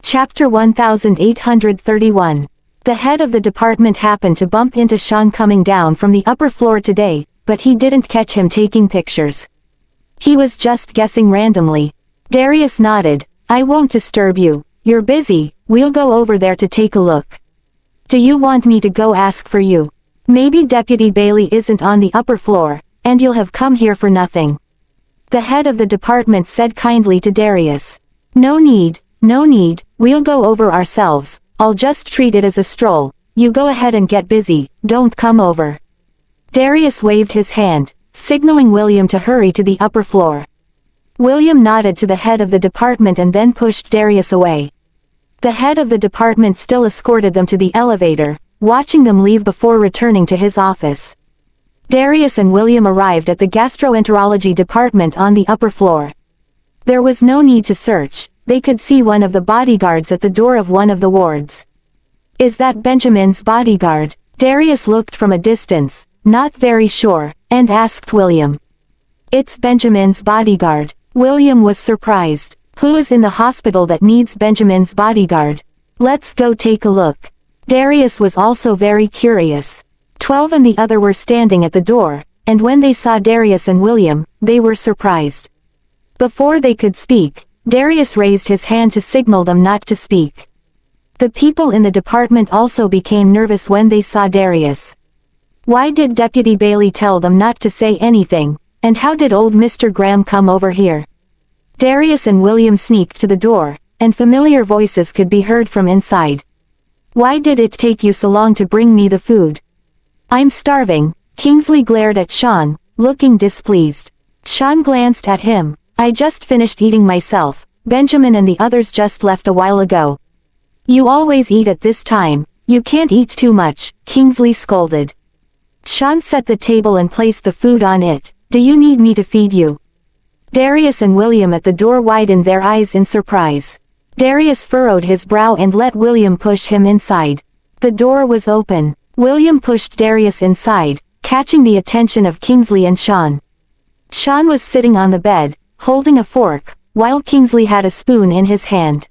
Chapter 1831. The head of the department happened to bump into Sean coming down from the upper floor today, but he didn't catch him taking pictures. He was just guessing randomly. Darius nodded. I won't disturb you. You're busy, we'll go over there to take a look. Do you want me to go ask for you? Maybe Deputy Bailey isn't on the upper floor, and you'll have come here for nothing. The head of the department said kindly to Darius. No need, we'll go over ourselves. I'll just treat it as a stroll. You go ahead and get busy, don't come over. Darius waved his hand, signaling William to hurry to the upper floor. William nodded to the head of the department and then pushed Darius away. The head of the department still escorted them to the elevator, watching them leave before returning to his office. Darius and William arrived at the gastroenterology department on the upper floor. There was no need to search, they could see one of the bodyguards at the door of one of the wards. Is that Benjamin's bodyguard? Darius looked from a distance, not very sure, and asked William. It's Benjamin's bodyguard. William was surprised. Who is in the hospital that needs Benjamin's bodyguard? Let's go take a look. Darius was also very curious. 12 and the other were standing at the door, and when they saw Darius and William, they were surprised. Before they could speak, Darius raised his hand to signal them not to speak. The people in the department also became nervous when they saw Darius. Why did Deputy Bailey tell them not to say anything, and how did old Mr. Graham come over here? Darius and William sneaked to the door, and familiar voices could be heard from inside. Why did it take you so long to bring me the food? I'm starving. Kingsley glared at Sean, looking displeased. Sean glanced at him. I just finished eating myself. Benjamin and the others just left a while ago. You always eat at this time. You can't eat too much, Kingsley scolded. Sean set the table and placed the food on it. Do you need me to feed you? Darius and William at the door widened their eyes in surprise. Darius furrowed his brow and let William push him inside. The door was open. William pushed Darius inside, catching the attention of Kingsley and Sean. Sean was sitting on the bed, holding a fork, while Kingsley had a spoon in his hand.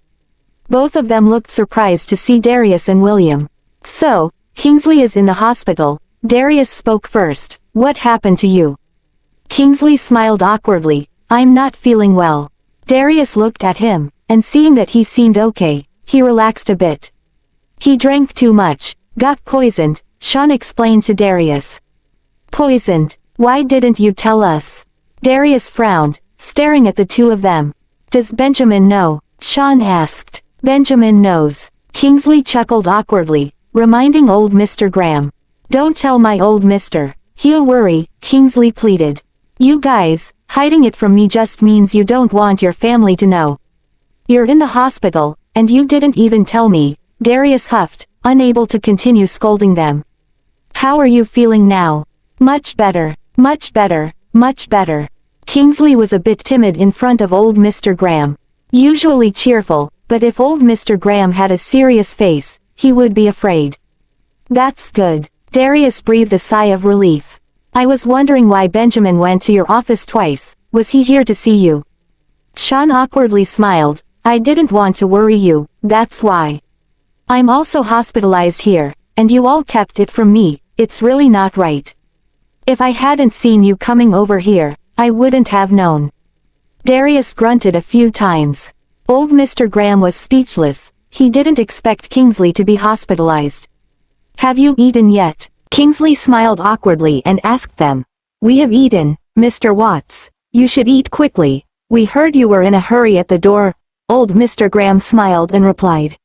Both of them looked surprised to see Darius and William. So, Kingsley is in the hospital. Darius spoke first. What happened to you? Kingsley smiled awkwardly. I'm not feeling well. Darius looked at him, and seeing that he seemed okay, he relaxed a bit. He drank too much, got poisoned, Sean explained to Darius. Poisoned? Why didn't you tell us? Darius frowned, staring at the two of them. Does Benjamin know? Sean asked. Benjamin knows. Kingsley chuckled awkwardly, reminding old Mr. Graham. Don't tell my old mister. He'll worry, Kingsley pleaded. You guys, hiding it from me just means you don't want your family to know. You're in the hospital, and you didn't even tell me, Darius huffed, unable to continue scolding them. How are you feeling now? Much better, much better, much better. Kingsley was a bit timid in front of old Mr. Graham. Usually cheerful, but if old Mr. Graham had a serious face, he would be afraid. That's good. Darius breathed a sigh of relief. I was wondering why Benjamin went to your office twice. Was he here to see you? Sean awkwardly smiled. I didn't want to worry you, that's why. I'm also hospitalized here, and you all kept it from me. It's really not right. If I hadn't seen you coming over here, I wouldn't have known. Darius grunted a few times. Old Mr. Graham was speechless. He didn't expect Kingsley to be hospitalized. Have you eaten yet? Kingsley smiled awkwardly and asked them. We have eaten, Mr. Watts. You should eat quickly. We heard you were in a hurry at the door. Old Mr. Graham smiled and replied.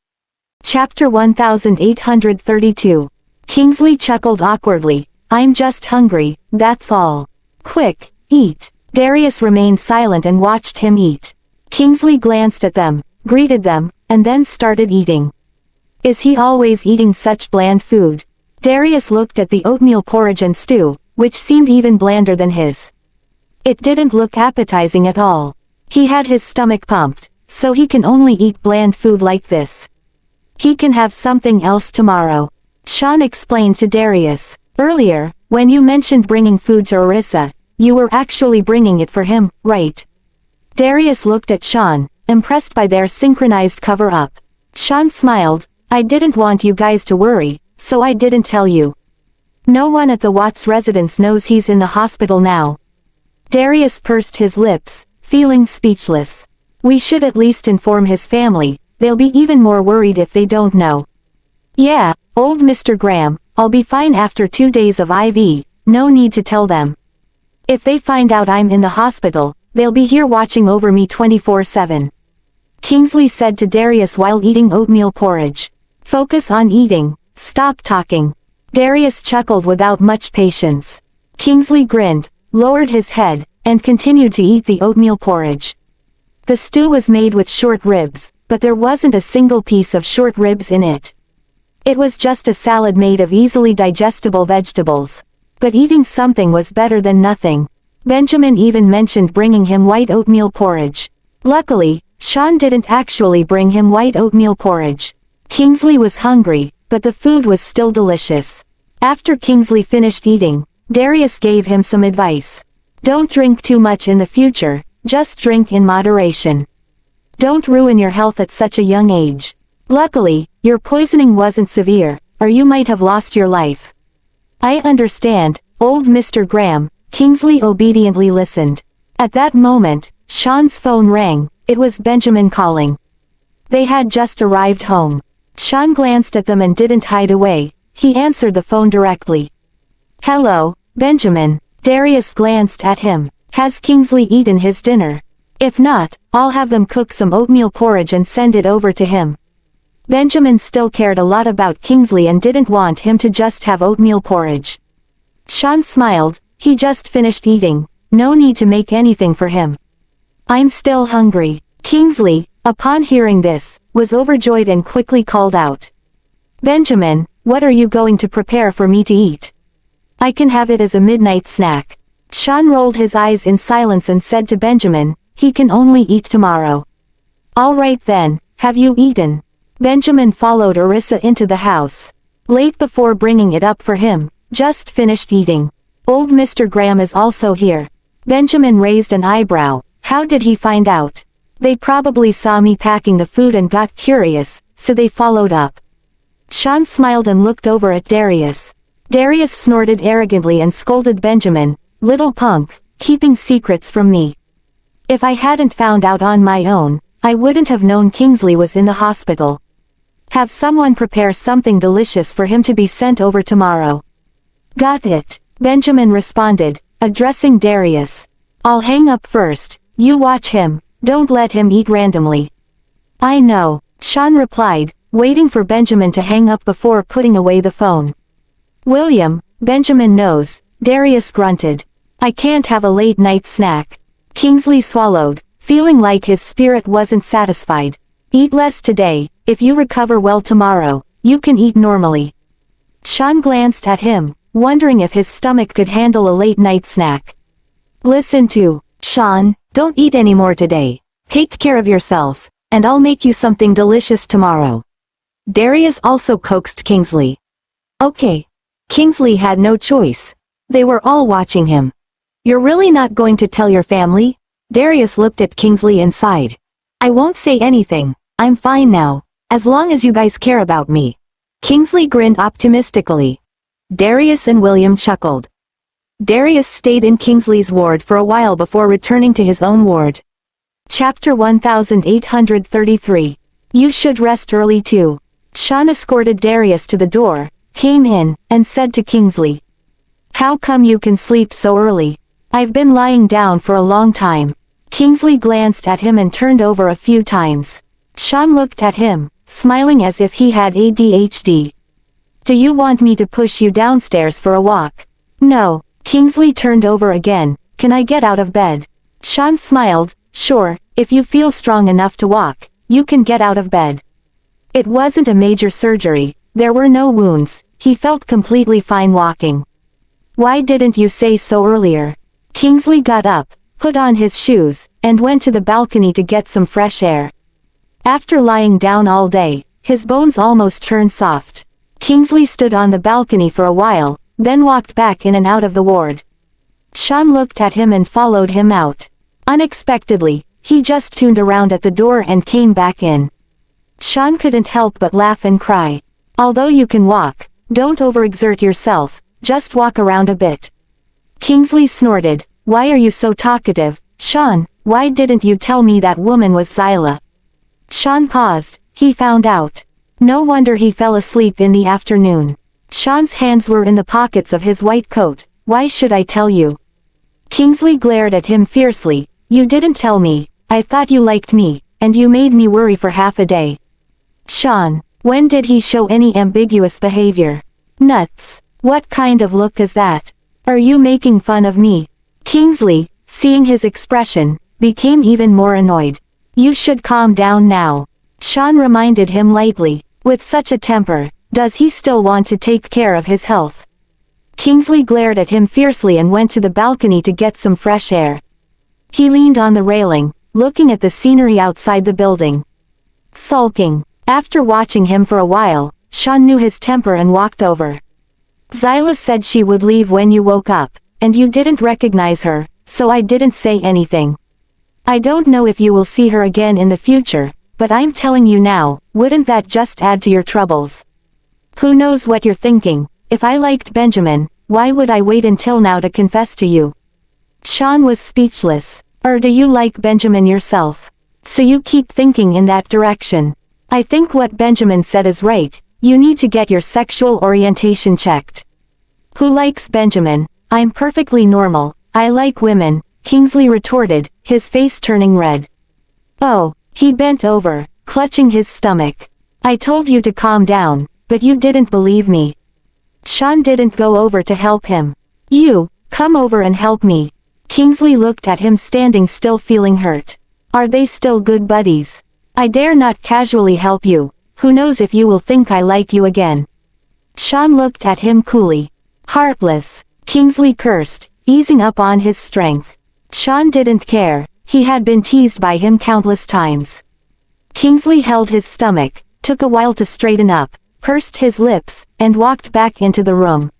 Chapter 1832. Kingsley chuckled awkwardly. I'm just hungry, that's all. Quick, eat. Darius remained silent and watched him eat. Kingsley glanced at them, greeted them, and then started eating. Is he always eating such bland food? Darius looked at the oatmeal porridge and stew, which seemed even blander than his. It didn't look appetizing at all. He had his stomach pumped, so he can only eat bland food like this. He can have something else tomorrow. Sean explained to Darius. Earlier, when you mentioned bringing food to Orissa, you were actually bringing it for him, right? Darius looked at Sean, impressed by their synchronized cover-up. Sean smiled. I didn't want you guys to worry, so I didn't tell you. No one at the Watts residence knows he's in the hospital now. Darius pursed his lips, feeling speechless. We should at least inform his family, they'll be even more worried if they don't know. Yeah, old Mr. Graham, I'll be fine after 2 days of IV, no need to tell them. If they find out I'm in the hospital, they'll be here watching over me 24/7. Kingsley said to Darius while eating oatmeal porridge. Focus on eating, stop talking. Darius chuckled without much patience. Kingsley grinned, lowered his head, and continued to eat the oatmeal porridge. The stew was made with short ribs, but there wasn't a single piece of short ribs in it. It was just a salad made of easily digestible vegetables. But eating something was better than nothing. Benjamin even mentioned bringing him white oatmeal porridge. Luckily, Sean didn't actually bring him white oatmeal porridge. Kingsley was hungry, but the food was still delicious. After Kingsley finished eating, Darius gave him some advice. Don't drink too much in the future, just drink in moderation. Don't ruin your health at such a young age. Luckily, your poisoning wasn't severe, or you might have lost your life. I understand, old Mr. Graham. Kingsley obediently listened. At that moment, Sean's phone rang. It was Benjamin calling. They had just arrived home. Sean glanced at them and didn't hide away. He answered the phone directly. Hello, Benjamin. Darius glanced at him. Has Kingsley eaten his dinner? If not, I'll have them cook some oatmeal porridge and send it over to him. Benjamin still cared a lot about Kingsley and didn't want him to just have oatmeal porridge. Sean smiled. He just finished eating. No need to make anything for him. I'm still hungry. Kingsley, upon hearing this, was overjoyed and quickly called out. Benjamin, what are you going to prepare for me to eat? I can have it as a midnight snack. Sean rolled his eyes in silence and said to Benjamin, he can only eat tomorrow. All right then, have you eaten? Benjamin followed Orissa into the house. Late before bringing it up for him, just finished eating. Old Mr. Graham is also here. Benjamin raised an eyebrow. How did he find out? They probably saw me packing the food and got curious, so they followed up. Sean smiled and looked over at Darius. Darius snorted arrogantly and scolded Benjamin, little punk, keeping secrets from me. If I hadn't found out on my own, I wouldn't have known Kingsley was in the hospital. Have someone prepare something delicious for him to be sent over tomorrow. Got it, Benjamin responded, addressing Darius. I'll hang up first, you watch him, don't let him eat randomly. I know, Sean replied, waiting for Benjamin to hang up before putting away the phone. William, Benjamin knows, Darius grunted. I can't have a late night snack. Kingsley swallowed, feeling like his spirit wasn't satisfied. Eat less today, if you recover well tomorrow, you can eat normally. Sean glanced at him, wondering if his stomach could handle a late night snack. Listen to, Sean, don't eat anymore today. Take care of yourself, and I'll make you something delicious tomorrow. Darius also coaxed Kingsley. Okay. Kingsley had no choice. They were all watching him. You're really not going to tell your family? Darius looked at Kingsley and sighed. I won't say anything, I'm fine now, as long as you guys care about me. Kingsley grinned optimistically. Darius and William chuckled. Darius stayed in Kingsley's ward for a while before returning to his own ward. Chapter 1833. You should rest early too. Sean escorted Darius to the door, came in, and said to Kingsley. How come you can sleep so early? I've been lying down for a long time. Kingsley glanced at him and turned over a few times. Sean looked at him, smiling as if he had ADHD. Do you want me to push you downstairs for a walk? No. Kingsley turned over again. Can I get out of bed? Sean smiled. Sure, if you feel strong enough to walk, you can get out of bed. It wasn't a major surgery, there were no wounds, he felt completely fine walking. Why didn't you say so earlier? Kingsley got up, put on his shoes, and went to the balcony to get some fresh air. After lying down all day, his bones almost turned soft. Kingsley stood on the balcony for a while, then walked back in and out of the ward. Sean looked at him and followed him out. Unexpectedly, he just turned around at the door and came back in. Sean couldn't help but laugh and cry. Although you can walk, don't overexert yourself, just walk around a bit. Kingsley snorted. Why are you so talkative, Sean? Why didn't you tell me that woman was Zyla? Sean paused. He found out. No wonder he fell asleep in the afternoon. Sean's hands were in the pockets of his white coat. Why should I tell you? Kingsley glared at him fiercely. You didn't tell me. I thought you liked me, and you made me worry for half a day. Sean, when did he show any ambiguous behavior? Nuts. What kind of look is that? Are you making fun of me? Kingsley, seeing his expression, became even more annoyed. You should calm down now. Sean reminded him lightly. With such a temper, does he still want to take care of his health? Kingsley glared at him fiercely and went to the balcony to get some fresh air. He leaned on the railing, looking at the scenery outside the building. Sulking. After watching him for a while, Sean knew his temper and walked over. Zyla said she would leave when you woke up, and you didn't recognize her, so I didn't say anything. I don't know if you will see her again in the future, but I'm telling you now, wouldn't that just add to your troubles? Who knows what you're thinking? If I liked Benjamin, why would I wait until now to confess to you? Sean was speechless. Or do you like Benjamin yourself? So you keep thinking in that direction. I think what Benjamin said is right. You need to get your sexual orientation checked. Who likes Benjamin? I'm perfectly normal. I like women, Kingsley retorted, his face turning red. Oh, he bent over, clutching his stomach. I told you to calm down, but you didn't believe me. Sean didn't go over to help him. You, come over and help me. Kingsley looked at him standing still feeling hurt. Are they still good buddies? I dare not casually help you. Who knows if you will think I like you again. Sean looked at him coolly. Heartless. Kingsley cursed, easing up on his strength. Sean didn't care. He had been teased by him countless times. Kingsley held his stomach, took a while to straighten up, pursed his lips, and walked back into the room.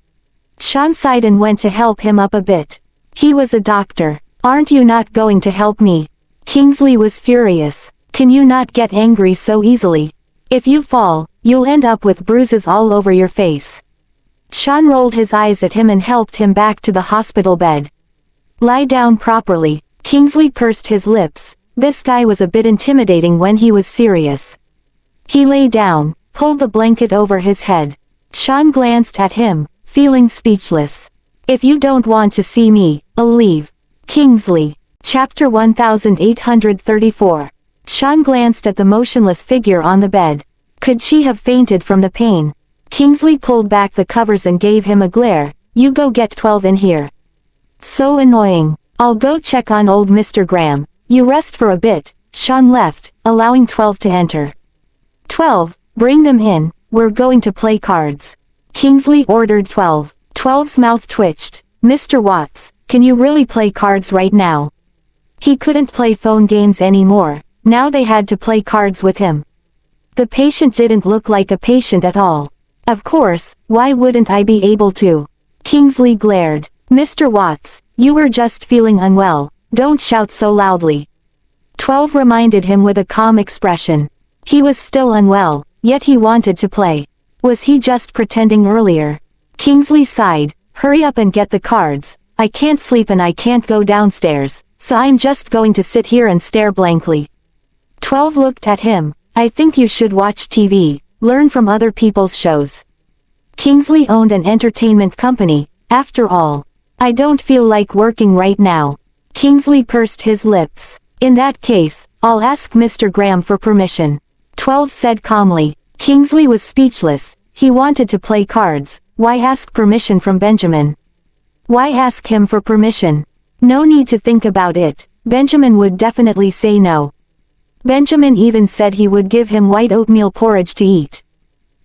Sean sighed and went to help him up a bit. He was a doctor. Aren't you not going to help me? Kingsley was furious. Can you not get angry so easily? If you fall, you'll end up with bruises all over your face. Sean rolled his eyes at him and helped him back to the hospital bed. Lie down properly. Kingsley pursed his lips. This guy was a bit intimidating when he was serious. He lay down, pulled the blanket over his head. Sean glanced at him, feeling speechless. If you don't want to see me, I'll leave. Kingsley. Chapter 1834. Sean glanced at the motionless figure on the bed. Could she have fainted from the pain? Kingsley pulled back the covers and gave him a glare. You go get 12 in here. So annoying. I'll go check on old Mr. Graham. You rest for a bit. Sean left, allowing 12 to enter. 12, bring them in, we're going to play cards. Kingsley ordered 12. 12's mouth twitched. Mr. Watts, can you really play cards right now? He couldn't play phone games anymore. Now they had to play cards with him. The patient didn't look like a patient at all. Of course, why wouldn't I be able to? Kingsley glared. Mr. Watts, you were just feeling unwell. Don't shout so loudly. 12 reminded him with a calm expression. He was still unwell, yet he wanted to play. Was he just pretending earlier? Kingsley sighed. Hurry up and get the cards. I can't sleep and I can't go downstairs, so I'm just going to sit here and stare blankly. 12 looked at him. I think you should watch TV, learn from other people's shows. Kingsley owned an entertainment company, after all. I don't feel like working right now. Kingsley pursed his lips. In that case, I'll ask Mr. Graham for permission. 12 said calmly. Kingsley was speechless. He wanted to play cards. Why ask permission from Benjamin? Why ask him for permission? No need to think about it. Benjamin would definitely say no. Benjamin even said he would give him white oatmeal porridge to eat.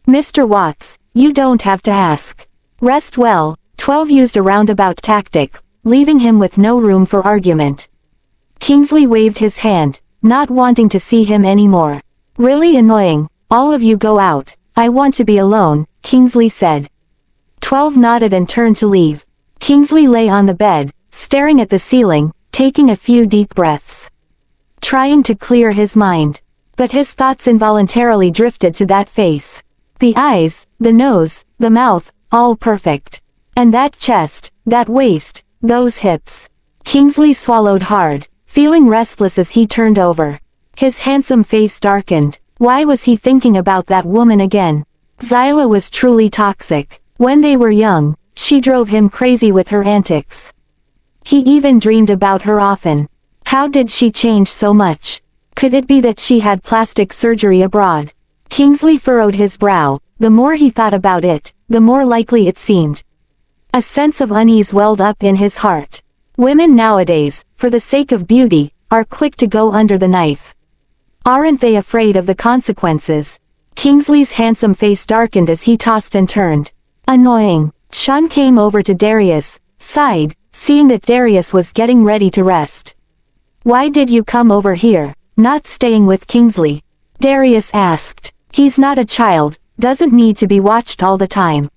Mr. Watts, you don't have to ask. Rest well. 12 used a roundabout tactic, leaving him with no room for argument. Kingsley waved his hand, not wanting to see him anymore. Really annoying. All of you go out. I want to be alone, Kingsley said. 12 nodded and turned to leave. Kingsley lay on the bed, staring at the ceiling, taking a few deep breaths. Trying to clear his mind. But his thoughts involuntarily drifted to that face. The eyes, the nose, the mouth, all perfect. And that chest, that waist, those hips. Kingsley swallowed hard, feeling restless as he turned over. His handsome face darkened. Why was he thinking about that woman again? Zyla was truly toxic. When they were young, she drove him crazy with her antics. He even dreamed about her often. How did she change so much? Could it be that she had plastic surgery abroad? Kingsley furrowed his brow. The more he thought about it, the more likely it seemed. A sense of unease welled up in his heart. Women nowadays, for the sake of beauty, are quick to go under the knife. Aren't they afraid of the consequences? Kingsley's handsome face darkened as he tossed and turned. Annoying. Sean came over to Darius, sighed, seeing that Darius was getting ready to rest. Why did you come over here, not staying with Kingsley? Darius asked. He's not a child, doesn't need to be watched all the time.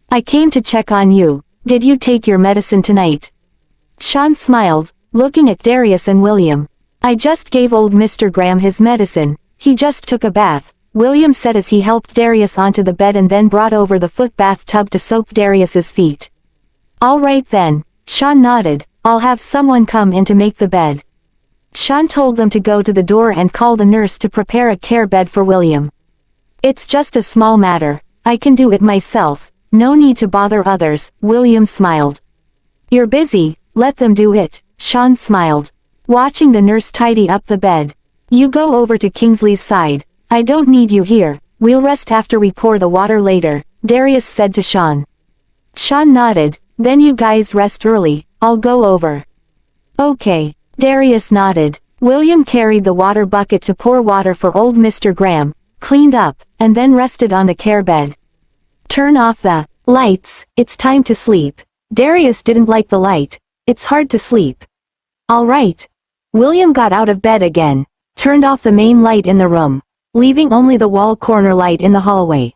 I came to check on you. Did you take your medicine tonight? Sean smiled, looking at Darius and William. I just gave old Mr. Graham his medicine. He just took a bath, William said as he helped Darius onto the bed and then brought over the foot bath tub to soak Darius's feet. All right then, Sean nodded. I'll have someone come in to make the bed. Sean told them to go to the door and call the nurse to prepare a care bed for William. It's just a small matter, I can do it myself, no need to bother others, William smiled. You're busy, let them do it, Sean smiled, watching the nurse tidy up the bed. You go over to Kingsley's side, I don't need you here, we'll rest after we pour the water later, Darius said to Sean. Sean nodded, then you guys rest early, I'll go over. Okay, Darius nodded. William carried the water bucket to pour water for old Mr. Graham, cleaned up, and then rested on the care bed. Turn off the lights, it's time to sleep. Darius didn't like the light, it's hard to sleep. All right. William got out of bed again, turned off the main light in the room, leaving only the wall corner light in the hallway.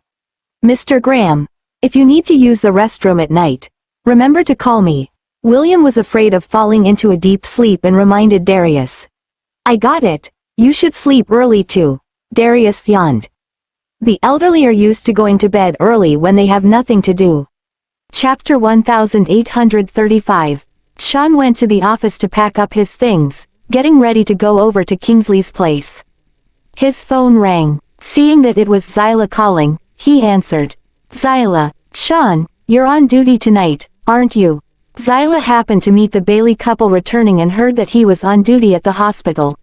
Mr. Graham, if you need to use the restroom at night, remember to call me. William was afraid of falling into a deep sleep and reminded Darius. I got it, you should sleep early too. Darius yawned. The elderly are used to going to bed early when they have nothing to do. Chapter 1835. Sean went to the office to pack up his things, getting ready to go over to Kingsley's place. His phone rang. Seeing that it was Zyla calling, he answered. Zyla, Sean, you're on duty tonight, aren't you? Zyla happened to meet the Bailey couple returning and heard that he was on duty at the hospital.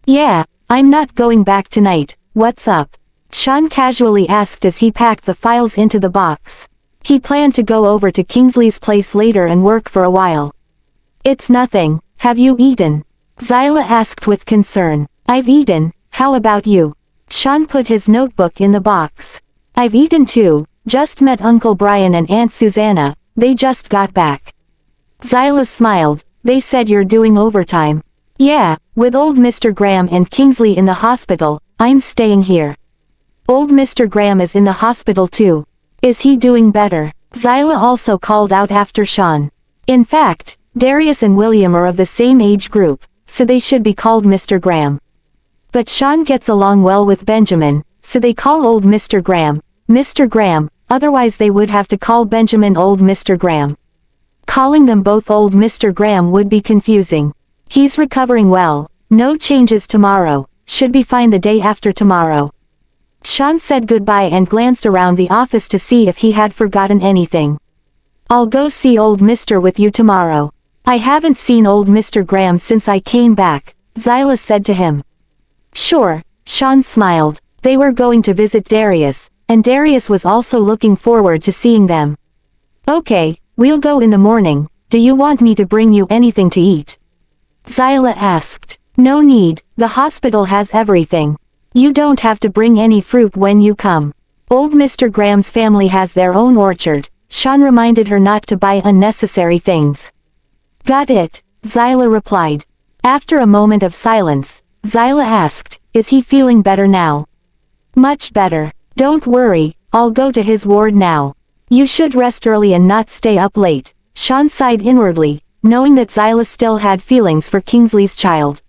Yeah, I'm not going back tonight, what's up? Sean casually asked as he packed the files into the box. He planned to go over to Kingsley's place later and work for a while. It's nothing, have you eaten? Zyla asked with concern. I've eaten, how about you? Sean put his notebook in the box. I've eaten too, just met Uncle Brian and Aunt Susanna, they just got back. Zyla smiled, they said you're doing overtime. Yeah, with old Mr. Graham and Kingsley in the hospital, I'm staying here. Old Mr. Graham is in the hospital too. Is he doing better? Zyla also called out after Sean. In fact, Darius and William are of the same age group, so they should be called Mr. Graham. But Sean gets along well with Benjamin, so they call old Mr. Graham, Mr. Graham, otherwise they would have to call Benjamin old Mr. Graham. Calling them both old Mr. Graham would be confusing. He's recovering well, no changes tomorrow, should be fine the day after tomorrow. Sean said goodbye and glanced around the office to see if he had forgotten anything. I'll go see old Mr. with you tomorrow. I haven't seen old Mr. Graham since I came back, Zyla said to him. Sure, Sean smiled. They were going to visit Darius, and Darius was also looking forward to seeing them. Okay, we'll go in the morning, do you want me to bring you anything to eat? Zyla asked. No need, the hospital has everything. You don't have to bring any fruit when you come. Old Mr. Graham's family has their own orchard. Sean reminded her not to buy unnecessary things. Got it, Zyla replied. After a moment of silence, Zyla asked, is he feeling better now? Much better. Don't worry, I'll go to his ward now. You should rest early and not stay up late. Sean sighed inwardly, knowing that Zyla still had feelings for Kingsley's child.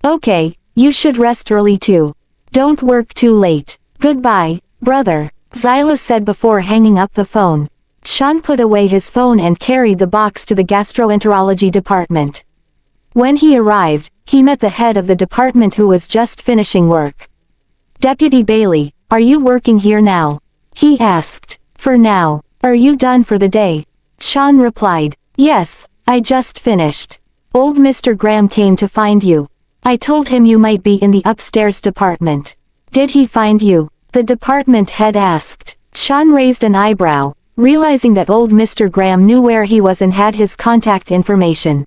Okay, you should rest early too. Don't work too late. Goodbye, brother, Zyla said before hanging up the phone. Sean put away his phone and carried the box to the gastroenterology department. When he arrived, he met the head of the department who was just finishing work. Deputy Bailey, are you working here now? He asked. For now. Are you done for the day? Sean replied. Yes, I just finished. Old Mr. Graham came to find you. I told him you might be in the upstairs department. Did he find you? The department head asked. Sean raised an eyebrow, realizing that old Mr. Graham knew where he was and had his contact information.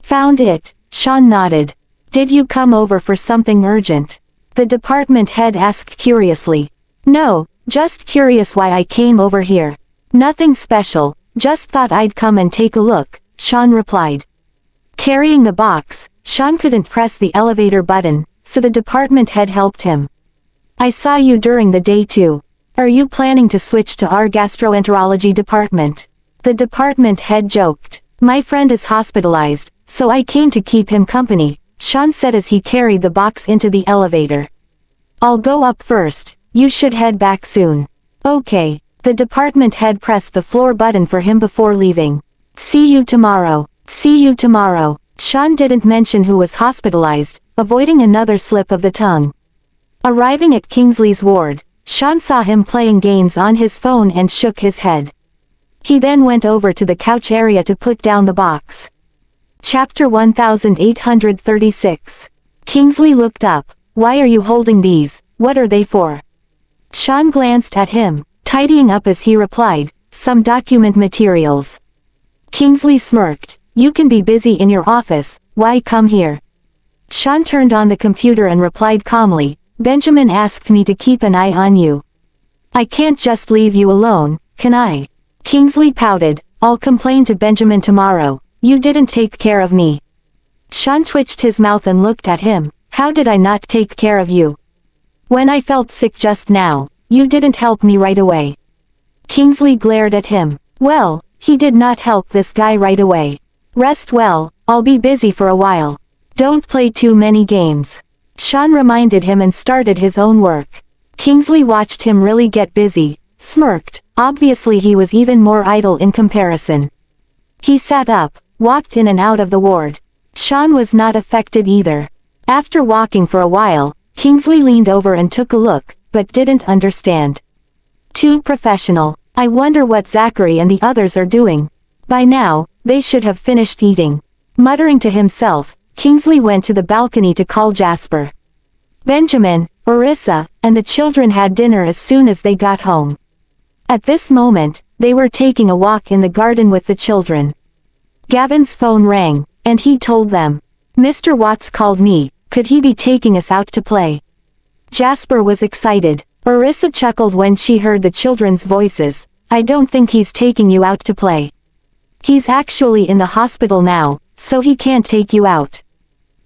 Found it, Sean nodded. Did you come over for something urgent? The department head asked curiously. No, just curious why I came over here. Nothing special, just thought I'd come and take a look, Sean replied. Carrying the box, Sean couldn't press the elevator button, so the department head helped him. I saw you during the day too. Are you planning to switch to our gastroenterology department? The department head joked. My friend is hospitalized, so I came to keep him company, Sean said as he carried the box into the elevator. I'll go up first, you should head back soon. Okay. The department head pressed the floor button for him before leaving. See you tomorrow. See you tomorrow. Sean didn't mention who was hospitalized, avoiding another slip of the tongue. Arriving at Kingsley's ward, Sean saw him playing games on his phone and shook his head. He then went over to the couch area to put down the box. Chapter 1836. Kingsley looked up. Why are you holding these? What are they for? Sean glanced at him, tidying up as he replied, some document materials. Kingsley smirked. You can be busy in your office, why come here? Sean turned on the computer and replied calmly, Benjamin asked me to keep an eye on you. I can't just leave you alone, can I? Kingsley pouted, I'll complain to Benjamin tomorrow, you didn't take care of me. Sean twitched his mouth and looked at him, how did I not take care of you? When I felt sick just now, you didn't help me right away. Kingsley glared at him. Well, he did not help this guy right away. Rest well, I'll be busy for a while. Don't play too many games. Sean reminded him and started his own work. Kingsley watched him really get busy, smirked, obviously he was even more idle in comparison. He sat up, walked in and out of the ward. Sean was not affected either. After walking for a while, Kingsley leaned over and took a look, but didn't understand. Too professional. I wonder what Zachary and the others are doing. By now, they should have finished eating. Muttering to himself, Kingsley went to the balcony to call Jasper. Benjamin, Orissa, and the children had dinner as soon as they got home. At this moment, they were taking a walk in the garden with the children. Gavin's phone rang, and he told them. Mr. Watts called me, could he be taking us out to play? Jasper was excited. Orissa chuckled when she heard the children's voices. I don't think he's taking you out to play. He's actually in the hospital now, so he can't take you out.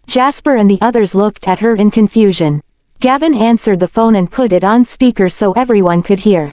Jasper and the others looked at her in confusion. Gavin answered the phone and put it on speaker so everyone could hear.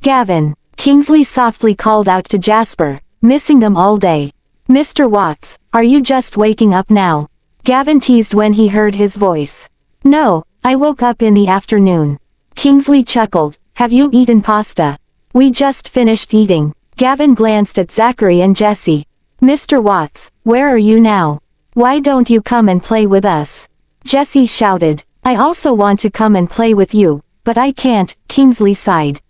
Gavin, Kingsley softly called out to Jasper, missing them all day. Mr. Watts, are you just waking up now? Gavin teased when he heard his voice. No, I woke up in the afternoon. Kingsley chuckled, have you eaten pasta? We just finished eating. Gavin glanced at Zachary and Jesse. Mr. Watts, where are you now? Why don't you come and play with us? Jesse shouted. I also want to come and play with you, but I can't, Kingsley sighed.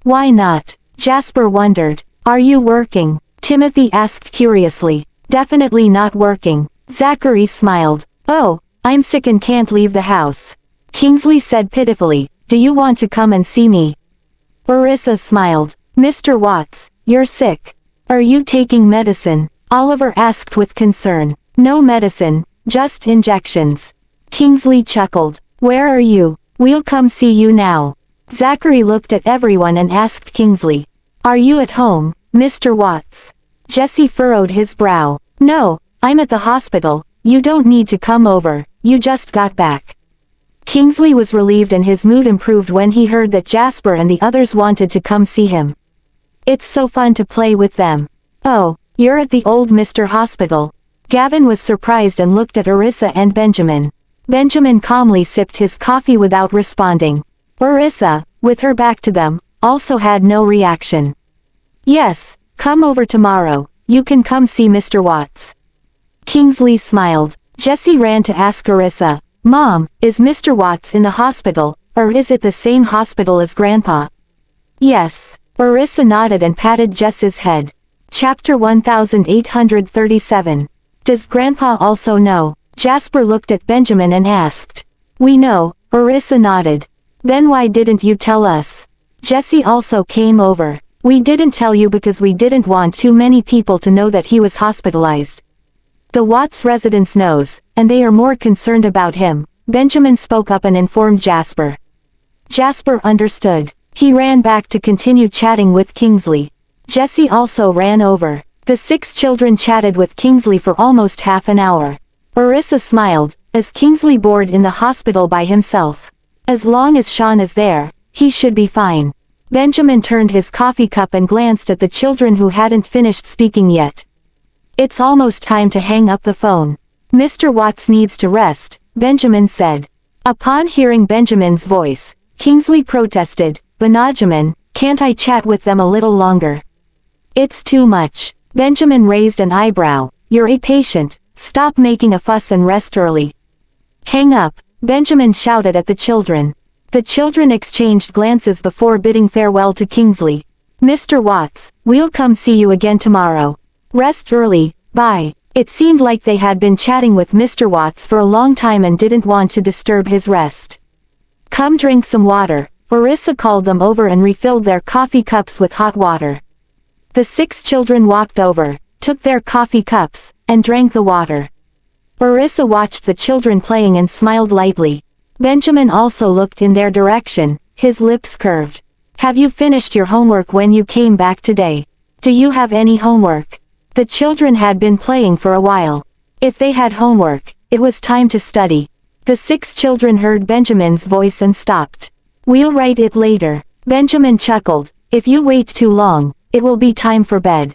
Why not? Jasper wondered. Are you working? Timothy asked curiously. Definitely not working. Zachary smiled. Oh, I'm sick and can't leave the house. Kingsley said pitifully, do you want to come and see me? Orissa smiled. Mr. Watts, you're sick. Are you taking medicine? Oliver asked with concern. No medicine, just injections. Kingsley chuckled. Where are you? We'll come see you now. Zachary looked at everyone and asked Kingsley. Are you at home, Mr. Watts? Jesse furrowed his brow. No, I'm at the hospital, you don't need to come over, you just got back. Kingsley was relieved and his mood improved when he heard that Jasper and the others wanted to come see him. It's so fun to play with them. Oh, you're at the old Mr. Hospital. Gavin was surprised and looked at Orissa and Benjamin. Benjamin calmly sipped his coffee without responding. Orissa, with her back to them, also had no reaction. Yes, come over tomorrow, you can come see Mr. Watts. Kingsley smiled. Jessie ran to ask Orissa, Mom, is Mr. Watts in the hospital, or is it the same hospital as Grandpa? Yes. Orissa nodded and patted Jess's head. Chapter 1837. Does Grandpa also know? Jasper looked at Benjamin and asked. We know, Orissa nodded. Then why didn't you tell us? Jessie also came over. We didn't tell you because we didn't want too many people to know that he was hospitalized. The Watts residence knows, and they are more concerned about him. Benjamin spoke up and informed Jasper. Jasper understood. He ran back to continue chatting with Kingsley. Jessie also ran over. The 6 children chatted with Kingsley for almost half an hour. Orissa smiled, as Kingsley bored in the hospital by himself. As long as Sean is there, he should be fine. Benjamin turned his coffee cup and glanced at the children who hadn't finished speaking yet. It's almost time to hang up the phone. Mr. Watts needs to rest, Benjamin said. Upon hearing Benjamin's voice, Kingsley protested, Benjamin, can't I chat with them a little longer? It's too much. Benjamin raised an eyebrow. You're a patient, stop making a fuss and rest early. Hang up, Benjamin shouted at the children. The children exchanged glances before bidding farewell to Kingsley. Mr. Watts, we'll come see you again tomorrow. Rest early, bye. It seemed like they had been chatting with Mr. Watts for a long time and didn't want to disturb his rest. Come drink some water. Orissa called them over and refilled their coffee cups with hot water. The 6 children walked over, took their coffee cups, and drank the water. Orissa watched the children playing and smiled lightly. Benjamin also looked in their direction, his lips curved. Have you finished your homework when you came back today? Do you have any homework? The children had been playing for a while. If they had homework, it was time to study. The 6 children heard Benjamin's voice and stopped. We'll write it later. Benjamin chuckled. If you wait too long, it will be time for bed.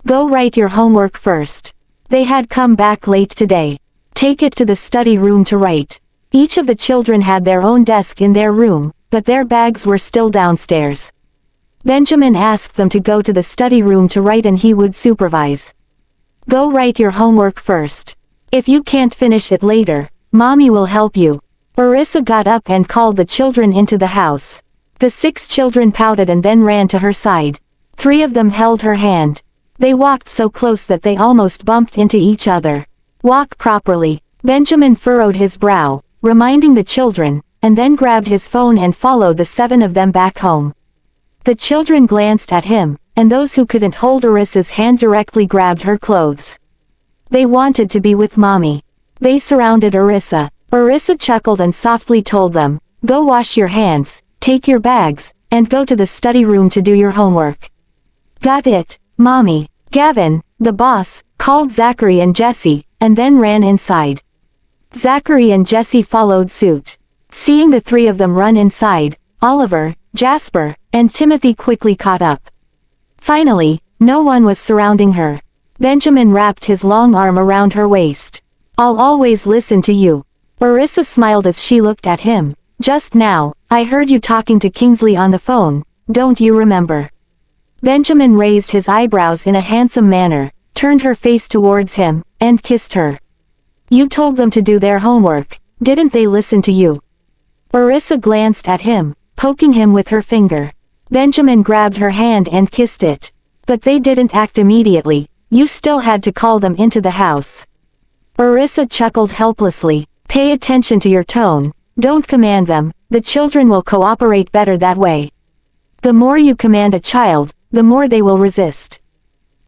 Go write your homework first. They had come back late today. Take it to the study room to write. Each of the children had their own desk in their room, but their bags were still downstairs. Benjamin asked them to go to the study room to write and he would supervise. Go write your homework first. If you can't finish it later, Mommy will help you. Orissa got up and called the children into the house. The 6 children pouted and then ran to her side. 3 of them held her hand. They walked so close that they almost bumped into each other. Walk properly. Benjamin furrowed his brow, reminding the children, and then grabbed his phone and followed the 7 of them back home. The children glanced at him, and those who couldn't hold Orissa's hand directly grabbed her clothes. They wanted to be with Mommy. They surrounded Orissa. Orissa chuckled and softly told them, go wash your hands, take your bags, and go to the study room to do your homework. Got it, Mommy. Gavin, the boss, called Zachary and Jessie, and then ran inside. Zachary and Jessie followed suit. Seeing the 3 of them run inside, Oliver, Jasper, and Timothy quickly caught up. Finally, no one was surrounding her. Benjamin wrapped his long arm around her waist. I'll always listen to you. Orissa smiled as she looked at him. Just now, I heard you talking to Kingsley on the phone, don't you remember? Benjamin raised his eyebrows in a handsome manner, turned her face towards him, and kissed her. You told them to do their homework, didn't they listen to you? Orissa glanced at him, poking him with her finger. Benjamin grabbed her hand and kissed it. But they didn't act immediately, you still had to call them into the house. Orissa chuckled helplessly. Pay attention to your tone, don't command them, the children will cooperate better that way. The more you command a child, the more they will resist.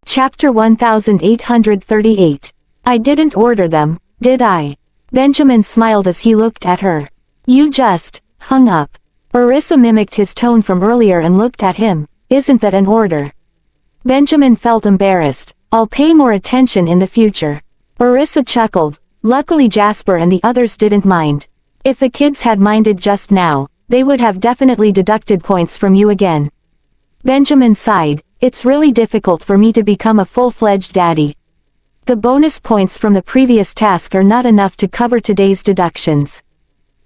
Chapter 1838. I didn't order them, did I? Benjamin smiled as he looked at her. You just hung up. Orissa mimicked his tone from earlier and looked at him. Isn't that an order? Benjamin felt embarrassed. I'll pay more attention in the future. Orissa chuckled. Luckily Jasper and the others didn't mind. If the kids had minded just now, they would have definitely deducted points from you again. Benjamin sighed. It's really difficult for me to become a full-fledged daddy. The bonus points from the previous task are not enough to cover today's deductions.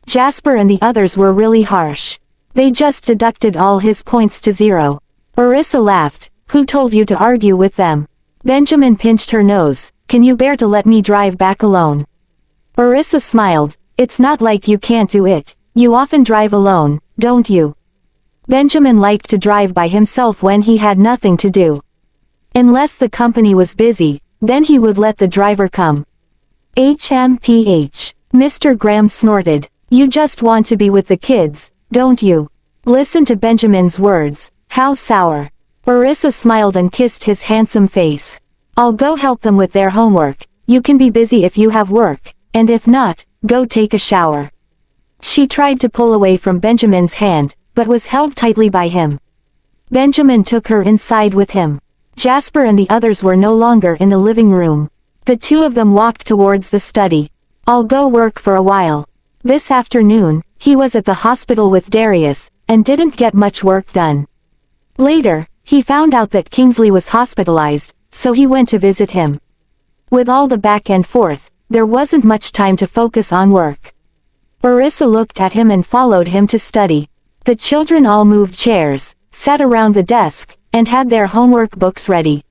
Jasper and the others were really harsh. They just deducted all his points to 0. Orissa laughed. Who told you to argue with them? Benjamin pinched her nose. Can you bear to let me drive back alone? Orissa smiled. It's not like you can't do it. You often drive alone, don't you? Benjamin liked to drive by himself when he had nothing to do. Unless the company was busy, then he would let the driver come. HMPH. Mr. Graham snorted. You just want to be with the kids, don't you? Listen to Benjamin's words. How sour. Orissa smiled and kissed his handsome face. I'll go help them with their homework. You can be busy if you have work, and if not, go take a shower. She tried to pull away from Benjamin's hand, but was held tightly by him. Benjamin took her inside with him. Jasper and the others were no longer in the living room. The two of them walked towards the study. I'll go work for a while. This afternoon, he was at the hospital with Darius, and didn't get much work done. Later, he found out that Kingsley was hospitalized, so he went to visit him. With all the back and forth, there wasn't much time to focus on work. Orissa looked at him and followed him to study. The children all moved chairs, sat around the desk, and had their homework books ready.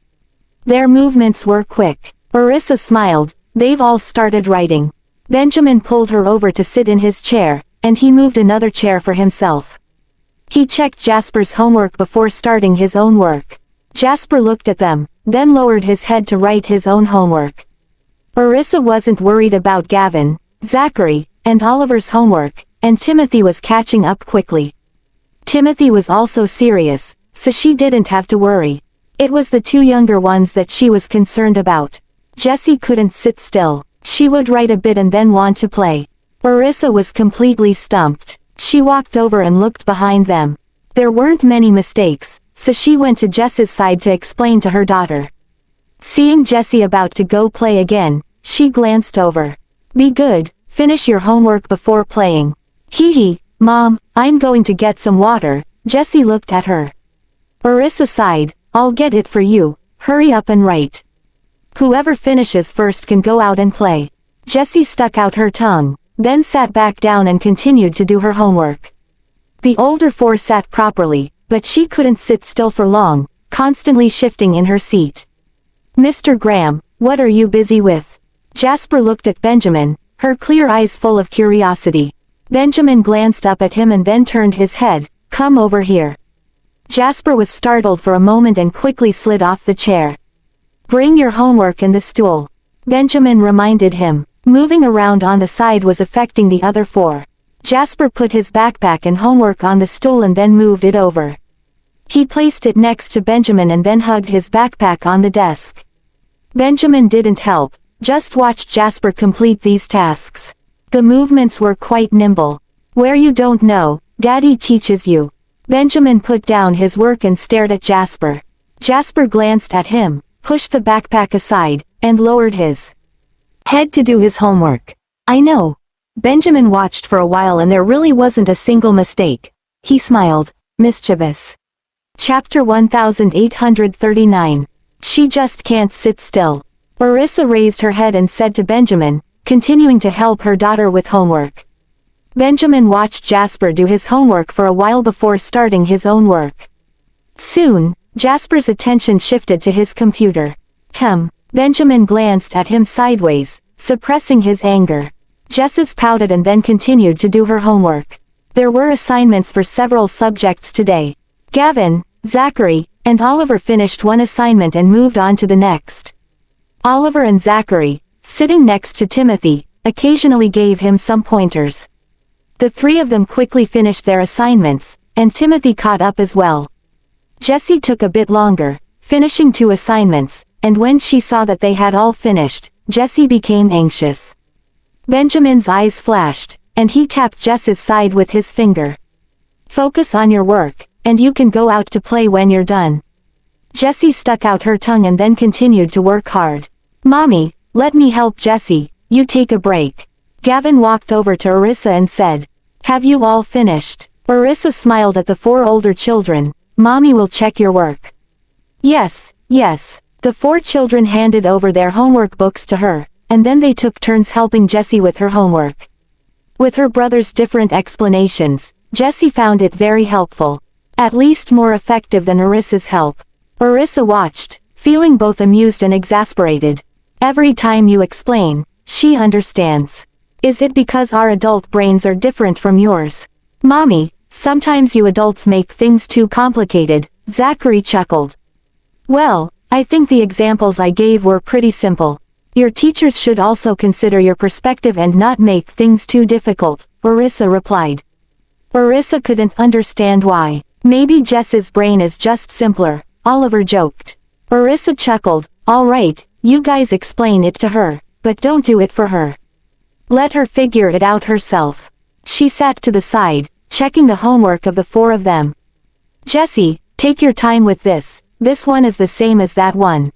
Their movements were quick. Orissa smiled. They've all started writing. Benjamin pulled her over to sit in his chair, and he moved another chair for himself. He checked Jasper's homework before starting his own work. Jasper looked at them, then lowered his head to write his own homework. Orissa wasn't worried about Gavin, Zachary, and Oliver's homework, and Timothy was catching up quickly. Timothy was also serious, so she didn't have to worry. It was the two younger ones that she was concerned about. Jessie couldn't sit still. She would write a bit and then want to play. Orissa was completely stumped. She walked over and looked behind them. There weren't many mistakes, so she went to Jess's side to explain to her daughter. Seeing Jessie about to go play again, she glanced over. Be good, finish your homework before playing. Hee hee, Mom, I'm going to get some water. Jessie looked at her. Orissa sighed. I'll get it for you, hurry up and write. Whoever finishes first can go out and play. Jessie stuck out her tongue, then sat back down and continued to do her homework. The older four sat properly, but she couldn't sit still for long, constantly shifting in her seat. Mr. Graham, what are you busy with? Jasper looked at Benjamin, her clear eyes full of curiosity. Benjamin glanced up at him and then turned his head. Come over here. Jasper was startled for a moment and quickly slid off the chair. Bring your homework in the stool. Benjamin reminded him. Moving around on the side was affecting the other four. Jasper put his backpack and homework on the stool and then moved it over. He placed it next to Benjamin and then hugged his backpack on the desk. Benjamin didn't help, just watched Jasper complete these tasks. The movements were quite nimble. Where you don't know, Daddy teaches you. Benjamin put down his work and stared at Jasper. Jasper glanced at him, pushed the backpack aside, and lowered his head to do his homework. I know. Benjamin watched for a while and there really wasn't a single mistake. He smiled, mischievous. Chapter 1839. She just can't sit still. Orissa raised her head and said to Benjamin, continuing to help her daughter with homework. Benjamin watched Jasper do his homework for a while before starting his own work. Soon, Jasper's attention shifted to his computer. Benjamin glanced at him sideways, suppressing his anger. Jessis pouted and then continued to do her homework. There were assignments for several subjects today. Gavin, Zachary, and Oliver finished one assignment and moved on to the next. Oliver and Zachary, sitting next to Timothy, occasionally gave him some pointers. The three of them quickly finished their assignments, and Timothy caught up as well. Jessie took a bit longer, finishing 2 assignments, and when she saw that they had all finished, Jessie became anxious. Benjamin's eyes flashed, and he tapped Jess's side with his finger. Focus on your work, and you can go out to play when you're done. Jessie stuck out her tongue and then continued to work hard. Mommy, let me help Jessie, you take a break. Gavin walked over to Orissa and said, have you all finished? Orissa smiled at the 4 older children. Mommy will check your work. Yes. The four children handed over their homework books to her, and then they took turns helping Jessie with her homework. With her brother's different explanations, Jessie found it very helpful. At least more effective than Arissa's help. Arissa watched, feeling both amused and exasperated. Every time you explain, she understands. Is it because our adult brains are different from yours? Mommy, sometimes you adults make things too complicated, Zachary chuckled. Well, I think the examples I gave were pretty simple. Your teachers should also consider your perspective and not make things too difficult, Arissa replied. Arissa couldn't understand why. Maybe Jess's brain is just simpler, Oliver joked. Arissa chuckled, all right, you guys explain it to her, but don't do it for her. Let her figure it out herself. She sat to the side, checking the homework of the four of them. Jessie, take your time with this one is the same as that one.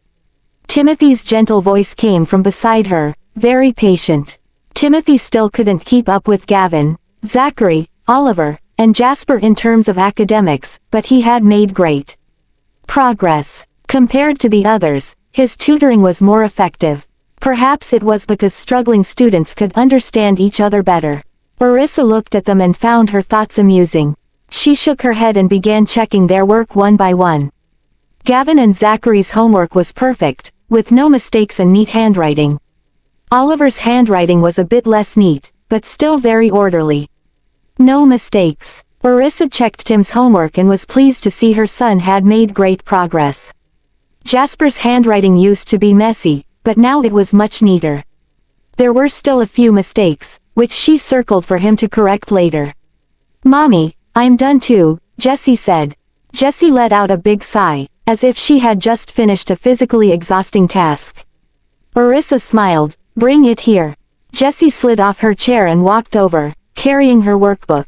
Timothy's gentle voice came from beside her, very patient. Timothy still couldn't keep up with Gavin, Zachary, Oliver, and Jasper in terms of academics, but he had made great progress. Compared to the others, his tutoring was more effective. Perhaps it was because struggling students could understand each other better. Arissa looked at them and found her thoughts amusing. She shook her head and began checking their work one by one. Gavin and Zachary's homework was perfect, with no mistakes and neat handwriting. Oliver's handwriting was a bit less neat, but still very orderly. No mistakes. Arissa checked Tim's homework and was pleased to see her son had made great progress. Jasper's handwriting used to be messy, but now it was much neater. There were still a few mistakes, which she circled for him to correct later. Mommy, I'm done too, Jessie said. Jessie let out a big sigh, as if she had just finished a physically exhausting task. Arissa smiled, bring it here. Jessie slid off her chair and walked over, carrying her workbook.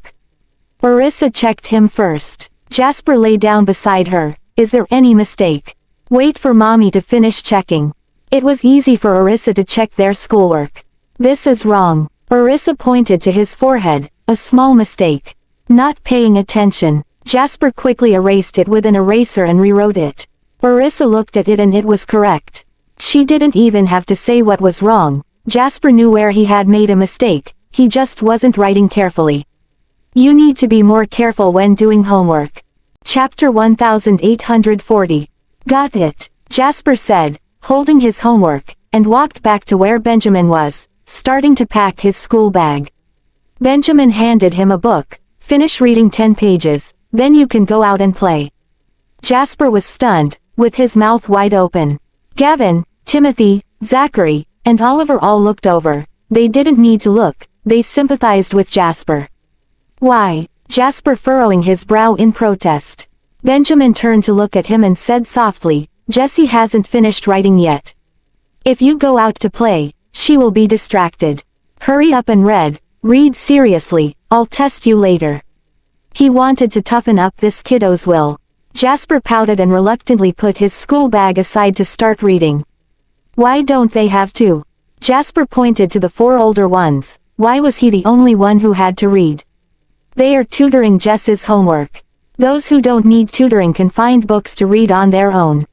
Arissa checked him first. Jasper lay down beside her. Is there any mistake? Wait for mommy to finish checking. It was easy for Arissa to check their schoolwork. This is wrong. Arissa pointed to his forehead, a small mistake. Not paying attention. Jasper quickly erased it with an eraser and rewrote it. Arissa looked at it and it was correct. She didn't even have to say what was wrong. Jasper knew where he had made a mistake, he just wasn't writing carefully. You need to be more careful when doing homework. Chapter 1840. Got it, Jasper said, holding his homework, and walked back to where Benjamin was, starting to pack his school bag. Benjamin handed him a book. Finish reading 10 pages. Then you can go out and play. Jasper was stunned, with his mouth wide open. Gavin, Timothy, Zachary, and Oliver all looked over. They didn't need to look, they sympathized with Jasper. Why? Jasper furrowing his brow in protest. Benjamin turned to look at him and said softly, Jessie hasn't finished writing yet. If you go out to play, she will be distracted. Hurry up and read seriously, I'll test you later. He wanted to toughen up this kiddo's will. Jasper pouted and reluctantly put his school bag aside to start reading. Why don't they have to? Jasper pointed to the four older ones. Why was he the only one who had to read? They are tutoring Jess's homework. Those who don't need tutoring can find books to read on their own.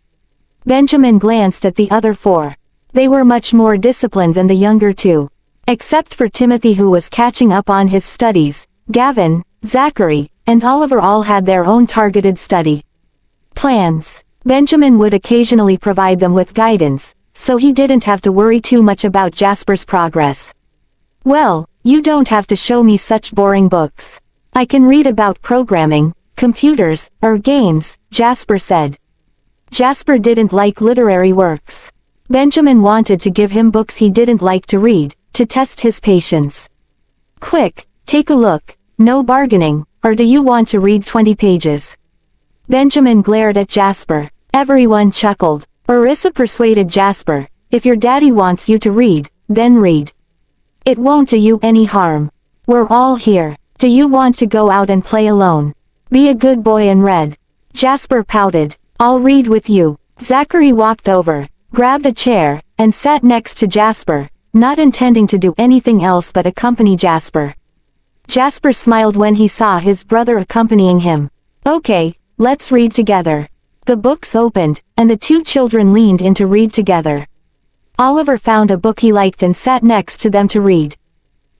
Benjamin glanced at the other four. They were much more disciplined than the younger two. Except for Timothy, who was catching up on his studies, Gavin, Zachary, and Oliver all had their own targeted study plans. Benjamin would occasionally provide them with guidance, so he didn't have to worry too much about Jasper's progress. Well, you don't have to show me such boring books. I can read about programming, computers, or games, Jasper said. Jasper didn't like literary works. Benjamin wanted to give him books he didn't like to read, to test his patience. Quick, take a look, no bargaining, or do you want to read 20 pages? Benjamin glared at Jasper. Everyone chuckled. Arissa persuaded Jasper, if your daddy wants you to read, then read. It won't do you any harm. We're all here. Do you want to go out and play alone? Be a good boy and read. Jasper pouted. I'll read with you. Zachary walked over, grabbed a chair, and sat next to Jasper, not intending to do anything else but accompany Jasper. Jasper smiled when he saw his brother accompanying him. Okay, let's read together. The books opened, and the two children leaned in to read together. Oliver found a book he liked and sat next to them to read.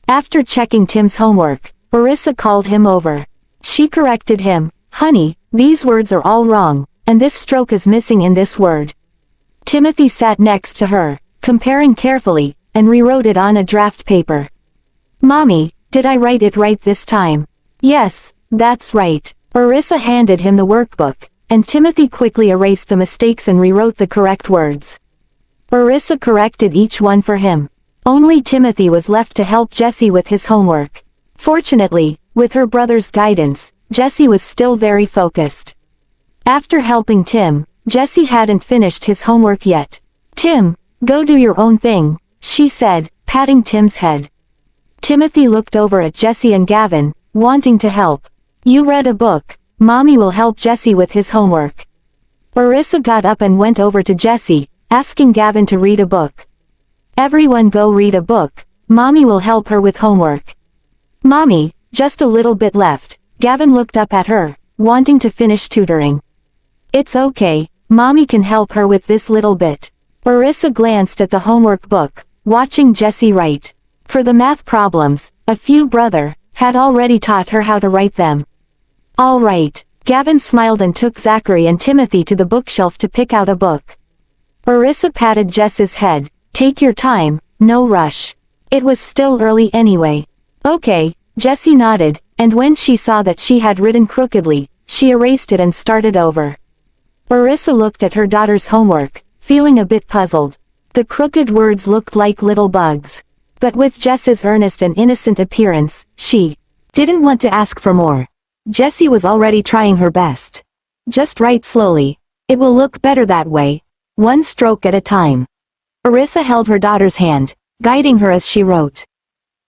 After checking Tim's homework, Orissa called him over. She corrected him. "Honey, these words are all wrong, and this stroke is missing in this word." Timothy sat next to her, comparing carefully, and rewrote it on a draft paper. "Mommy, did I write it right this time?" "Yes, that's right." Orissa handed him the workbook, and Timothy quickly erased the mistakes and rewrote the correct words. Orissa corrected each one for him. Only Timothy was left to help Jesse with his homework. Fortunately, with her brother's guidance, Jesse was still very focused. After helping Tim, Jesse hadn't finished his homework yet. "Tim, go do your own thing," she said, patting Tim's head. Timothy looked over at Jesse and Gavin, wanting to help. "You read a book, Mommy will help Jesse with his homework." Orissa got up and went over to Jesse, asking Gavin to read a book. "Everyone go read a book, Mommy will help her with homework." "Mommy, just a little bit left." Gavin looked up at her, wanting to finish tutoring. "It's okay, Mommy can help her with this little bit." Orissa glanced at the homework book, watching Jesse write. For the math problems, a few brother had already taught her how to write them. "All right." Gavin smiled and took Zachary and Timothy to the bookshelf to pick out a book. Orissa patted Jess's head. "Take your time, no rush. It was still early anyway." "Okay," Jesse nodded, and when she saw that she had written crookedly, she erased it and started over. Orissa looked at her daughter's homework, feeling a bit puzzled. The crooked words looked like little bugs. But with Jess's earnest and innocent appearance, she didn't want to ask for more. Jessie was already trying her best. "Just write slowly. It will look better that way. One stroke at a time." Orissa held her daughter's hand, guiding her as she wrote.